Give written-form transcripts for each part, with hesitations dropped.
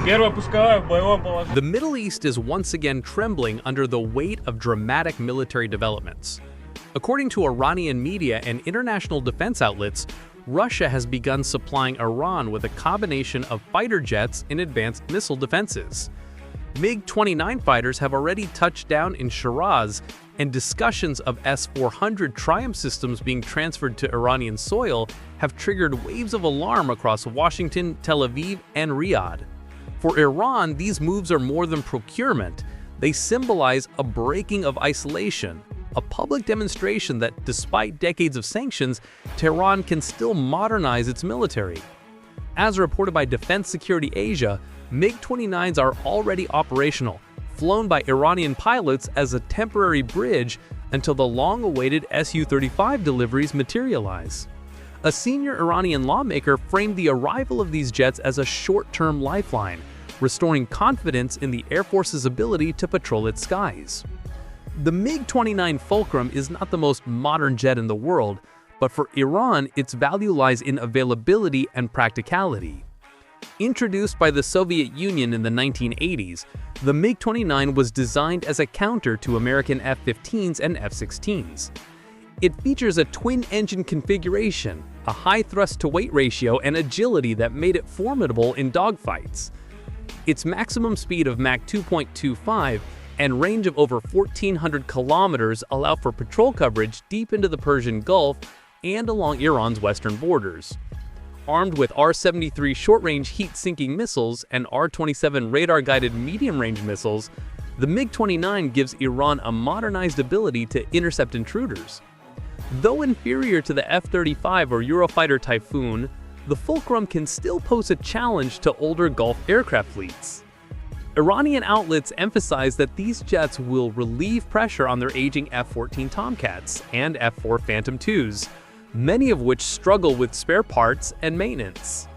The Middle East is once again trembling under the weight of dramatic military developments. According to Iranian media and international defense outlets, Russia has begun supplying Iran with a combination of fighter jets and advanced missile defenses. MiG-29 fighters have already touched down in Shiraz, and discussions of S-400 Triumf systems being transferred to Iranian soil have triggered waves of alarm across Washington, Tel Aviv, and Riyadh. For Iran, these moves are more than procurement. They symbolize a breaking of isolation, a public demonstration that despite decades of sanctions, Tehran can still modernize its military. As reported by Defense Security Asia, MiG-29s are already operational, flown by Iranian pilots as a temporary bridge until the long-awaited Su-35 deliveries materialize. A senior Iranian lawmaker framed the arrival of these jets as a short-term lifeline, restoring confidence in the Air Force's ability to patrol its skies. The MiG-29 Fulcrum is not the most modern jet in the world, but for Iran, its value lies in availability and practicality. Introduced by the Soviet Union in the 1980s, the MiG-29 was designed as a counter to American F-15s and F-16s. It features a twin-engine configuration, a high thrust-to-weight ratio, and agility that made it formidable in dogfights. Its maximum speed of Mach 2.25 and range of over 1,400 kilometers allow for patrol coverage deep into the Persian Gulf and along Iran's western borders. Armed with R-73 short-range heat-sinking missiles and R-27 radar-guided medium-range missiles, the MiG-29 gives Iran a modernized ability to intercept intruders. Though inferior to the F-35 or Eurofighter Typhoon, the Fulcrum can still pose a challenge to older Gulf aircraft fleets. Iranian outlets emphasize that these jets will relieve pressure on their aging F-14 Tomcats and F-4 Phantom IIs, many of which struggle with spare parts and maintenance.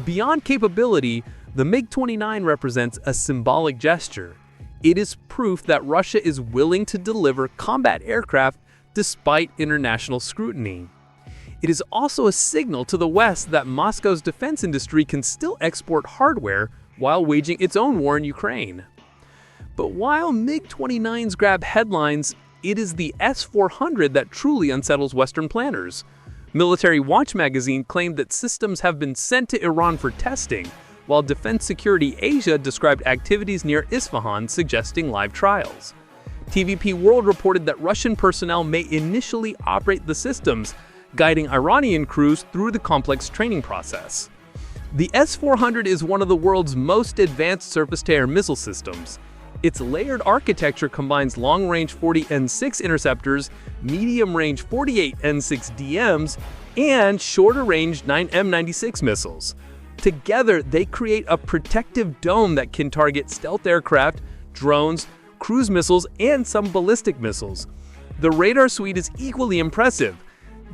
Beyond capability, the MiG-29 represents a symbolic gesture. It is proof that Russia is willing to deliver combat aircraft despite international scrutiny. It is also a signal to the West that Moscow's defense industry can still export hardware while waging its own war in Ukraine. But while MiG-29s grab headlines, it is the S-400 that truly unsettles Western planners. Military Watch magazine claimed that systems have been sent to Iran for testing, while Defense Security Asia described activities near Isfahan suggesting live trials. TVP World reported that Russian personnel may initially operate the systems, guiding Iranian crews through the complex training process. The S-400 is one of the world's most advanced surface-to-air missile systems. Its layered architecture combines long-range 40 N6 interceptors, medium-range 48 N6 DMs, and shorter-range 9 M96 missiles. Together, they create a protective dome that can target stealth aircraft, drones, cruise missiles, and some ballistic missiles. The radar suite is equally impressive.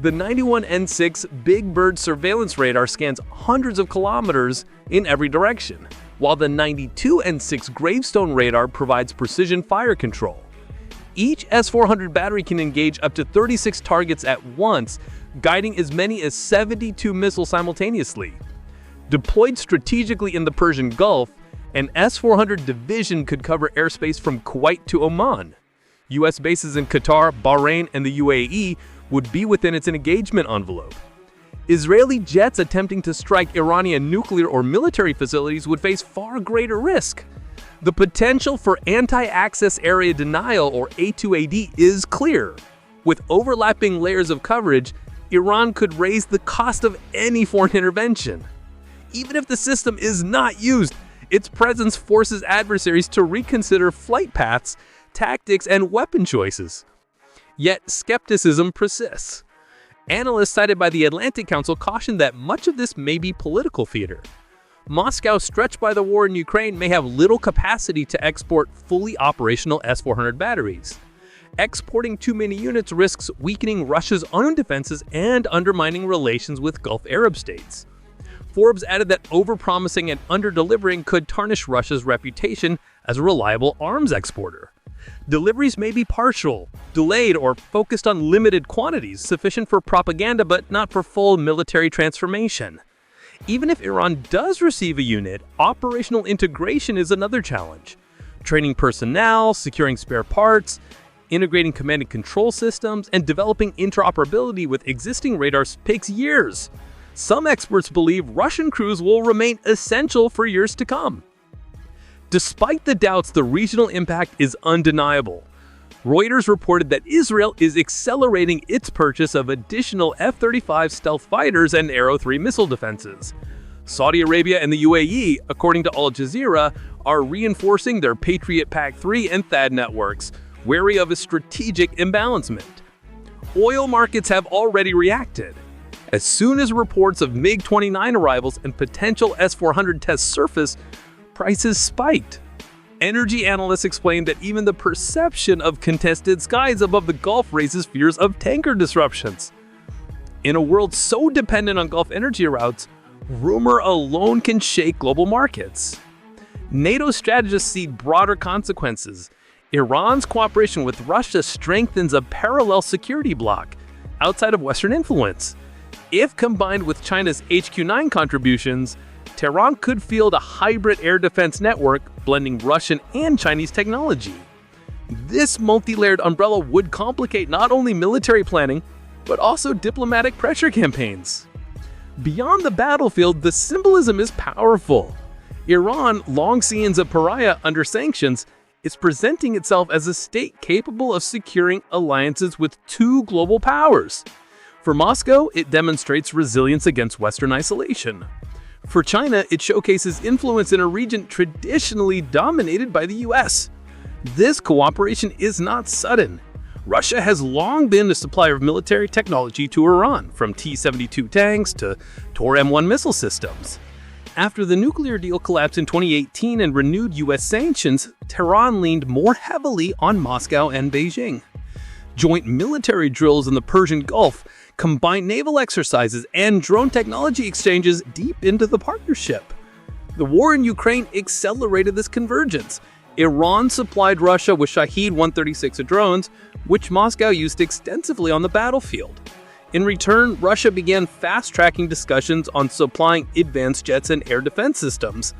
The 91 N6 Big Bird surveillance radar scans hundreds of kilometers in every direction, while the 92 N6 Gravestone radar provides precision fire control. Each S-400 battery can engage up to 36 targets at once, guiding as many as 72 missiles simultaneously. Deployed strategically in the Persian Gulf, an S-400 division could cover airspace from Kuwait to Oman. U.S. bases in Qatar, Bahrain, and the UAE would be within its engagement envelope. Israeli jets attempting to strike Iranian nuclear or military facilities would face far greater risk. The potential for anti-access area denial, or A2AD, is clear. With overlapping layers of coverage, Iran could raise the cost of any foreign intervention. Even if the system is not used, its presence forces adversaries to reconsider flight paths, tactics, and weapon choices. Yet skepticism persists. Analysts cited by the Atlantic Council caution that much of this may be political theater. Moscow, stretched by the war in Ukraine, may have little capacity to export fully operational S-400 batteries. Exporting too many units risks weakening Russia's own defenses and undermining relations with Gulf Arab states. Forbes added that overpromising and under-delivering could tarnish Russia's reputation as a reliable arms exporter. Deliveries may be partial, delayed, or focused on limited quantities, sufficient for propaganda but not for full military transformation. Even if Iran does receive a unit, operational integration is another challenge. Training personnel, securing spare parts, integrating command and control systems, and developing interoperability with existing radars takes years. Some experts believe Russian crews will remain essential for years to come. Despite the doubts, the regional impact is undeniable. Reuters reported that Israel is accelerating its purchase of additional F-35 stealth fighters and Arrow 3 missile defenses. Saudi Arabia and the UAE, according to Al Jazeera, are reinforcing their Patriot PAC-3 and THAAD networks, wary of a strategic imbalancement. Oil markets have already reacted. As soon as reports of MiG-29 arrivals and potential S-400 tests surfaced, prices spiked. Energy analysts explained that even the perception of contested skies above the Gulf raises fears of tanker disruptions. In a world so dependent on Gulf energy routes, rumor alone can shake global markets. NATO strategists see broader consequences. Iran's cooperation with Russia strengthens a parallel security bloc outside of Western influence. If combined with China's HQ-9 contributions, Tehran could field a hybrid air defense network blending Russian and Chinese technology. This multi-layered umbrella would complicate not only military planning, but also diplomatic pressure campaigns. Beyond the battlefield, the symbolism is powerful. Iran, long seen as a pariah under sanctions, is presenting itself as a state capable of securing alliances with two global powers. For Moscow, it demonstrates resilience against Western isolation. For China, it showcases influence in a region traditionally dominated by the US. This cooperation is not sudden. Russia has long been a supplier of military technology to Iran, from T-72 tanks to Tor M1 missile systems. After the nuclear deal collapsed in 2018 and renewed US sanctions, Tehran leaned more heavily on Moscow and Beijing. Joint military drills in the Persian Gulf, combined naval exercises, and drone technology exchanges deep into the partnership. The war in Ukraine accelerated this convergence. Iran supplied Russia with Shahed 136 drones, which Moscow used extensively on the battlefield. In return, Russia began fast-tracking discussions on supplying advanced jets and air defense systems.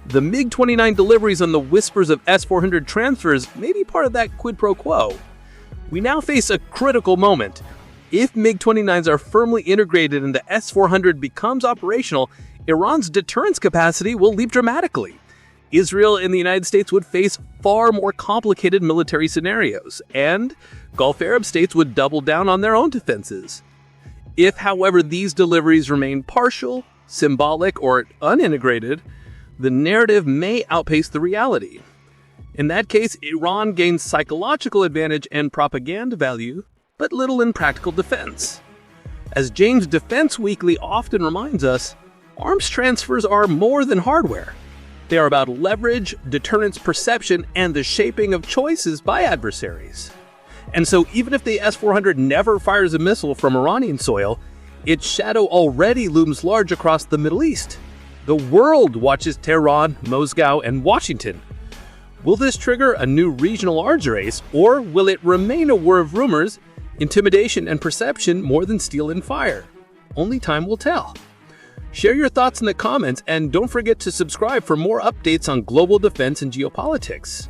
The MiG-29 deliveries and the whispers of S-400 transfers may be part of that quid pro quo. We now face a critical moment. If MiG-29s are firmly integrated and the S-400 becomes operational, Iran's deterrence capacity will leap dramatically. Israel and the United States would face far more complicated military scenarios, and Gulf Arab states would double down on their own defenses. If, however, these deliveries remain partial, symbolic, or unintegrated, the narrative may outpace the reality. In that case, Iran gains psychological advantage and propaganda value, but little in practical defense. As James Defense Weekly often reminds us, arms transfers are more than hardware. They are about leverage, deterrence perception, and the shaping of choices by adversaries. And so even if the S-400 never fires a missile from Iranian soil, its shadow already looms large across the Middle East. The world watches Tehran, Moscow, and Washington. Will this trigger a new regional arms race, or will it remain a war of rumors, intimidation, and perception more than steel and fire? Only time will tell. Share your thoughts in the comments, and don't forget to subscribe for more updates on global defense and geopolitics.